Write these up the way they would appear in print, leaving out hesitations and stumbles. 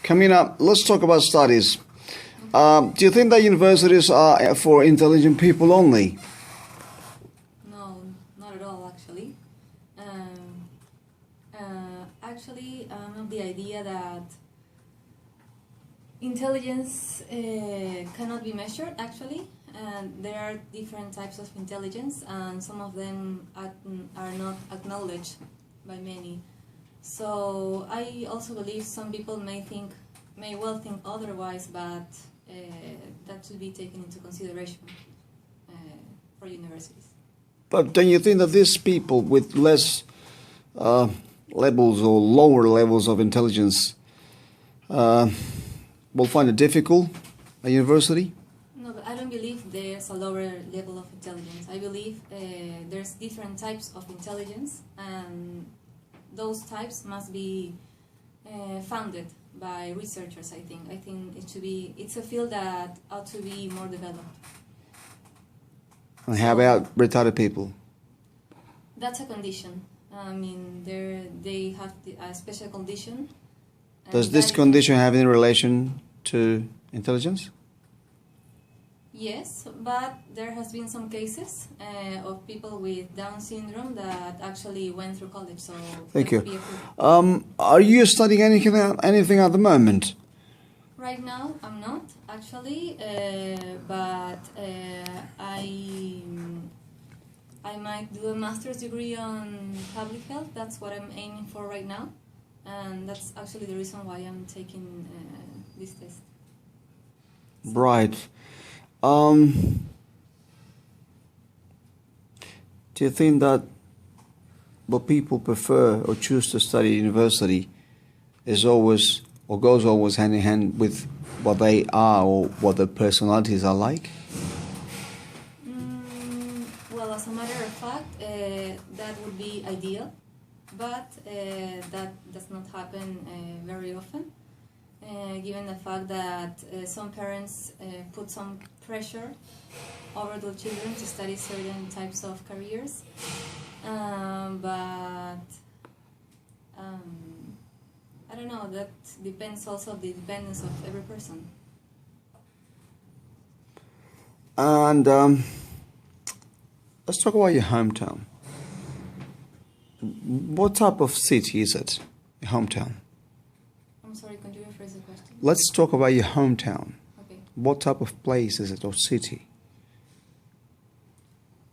Carmina, let's talk about studies. Do you think that universities are for intelligent people only? No, not at all, actually. I'm of the idea that intelligence cannot be measured, actually, and there are different types of intelligence, and some of them are not acknowledged by many. So I also believe some people may well think otherwise, but that should be taken into consideration for universities. But don't you think that these people with less levels or lower levels of intelligence will find it difficult at university? No, but I don't believe there's a lower level of intelligence. I believe there's different types of intelligence, and those types must be founded by researchers, I think. I think it's a field that ought to be more developed. And how about retarded people? That's a condition. I mean, they have a special condition. Does this condition have any relation to intelligence? Yes, but there has been some cases of people with Down syndrome that actually went through college. So thank you. Are you studying anything at the moment? Right now, I'm not actually, but I might do a master's degree on public health. That's what I'm aiming for right now, and that's actually the reason why I'm taking this test. Right. Do you think that what people prefer or choose to study at university is always or goes always hand in hand with what they are or what their personalities are like? Well, as a matter of fact, that would be ideal, but that does not happen very often, given the fact that some parents put some pressure over the children to study certain types of careers, but I don't know, that depends also on the dependence of every person. And let's talk about your hometown. What type of city is it, your hometown? I'm sorry, could you rephrase the question? Let's talk about your hometown. Okay. What type of place is it or city?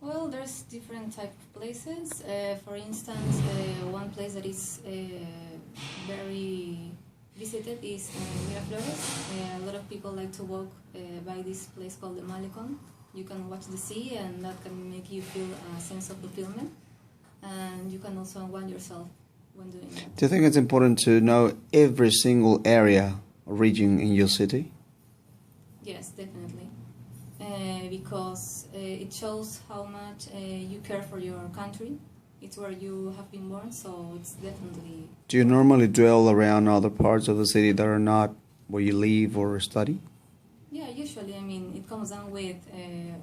Well, there's different type of places. For instance, one place that is very visited is Miraflores. A lot of people like to walk by this place called the Malecon. You can watch the sea, and that can make you feel a sense of fulfillment. And you can also unwind yourself when doing that. Do you think it's important to know every single area or region in your city? Yes, definitely. Because it shows how much you care for your country. It's where you have been born, so it's definitely... Do you normally dwell around other parts of the city that are not where you live or study? Yeah, usually. I mean, it comes down with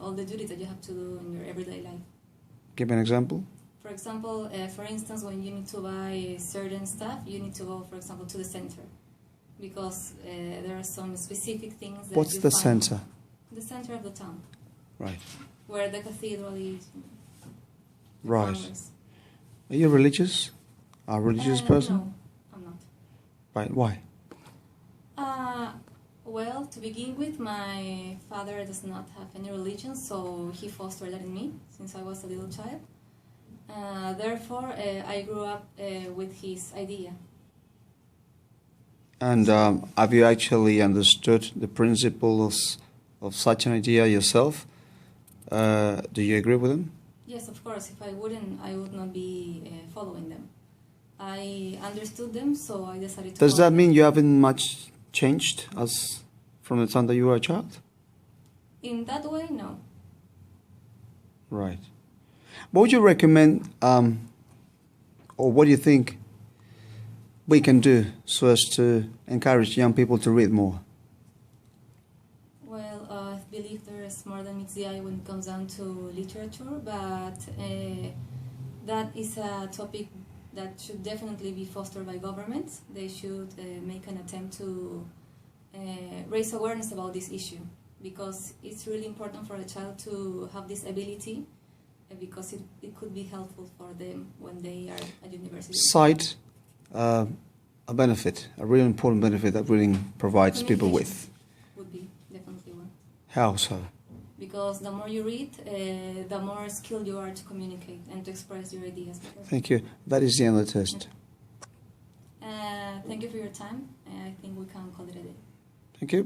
all the duties that you have to do in your everyday life. Give an example. For example, for instance, when you need to buy certain stuff, you need to go, for example, to the center. Because there are some specific things that What's you the find. center? The center of the town. Right. Where the cathedral is. Right. Congress. Are you religious? A religious person? No, I'm not. Right. Why? Well, to begin with, my father does not have any religion, so he fostered that in me since I was a little child. Therefore, I grew up with his idea. And have you actually understood the principles of such an idea yourself? Do you agree with them? Yes, of course. If I wouldn't, I would not be following them. I understood them, so I decided to. Does that mean you haven't much changed as from the time that you were a child? In that way, no. Right. What would you recommend, or what do you think we can do so as to encourage young people to read more? Well, I believe there is more than meets the eye when it comes down to literature, but that is a topic that should definitely be fostered by governments. They should make an attempt to raise awareness about this issue, because it's really important for a child to have this ability, because it could be helpful for them when they are at university. Cite a benefit, a really important benefit that reading provides people with. Would be definitely one. How so? Because the more you read, the more skilled you are to communicate and to express your ideas. Thank you. That is the end of the test. Thank you for your time. I think we can call it a day. Thank you.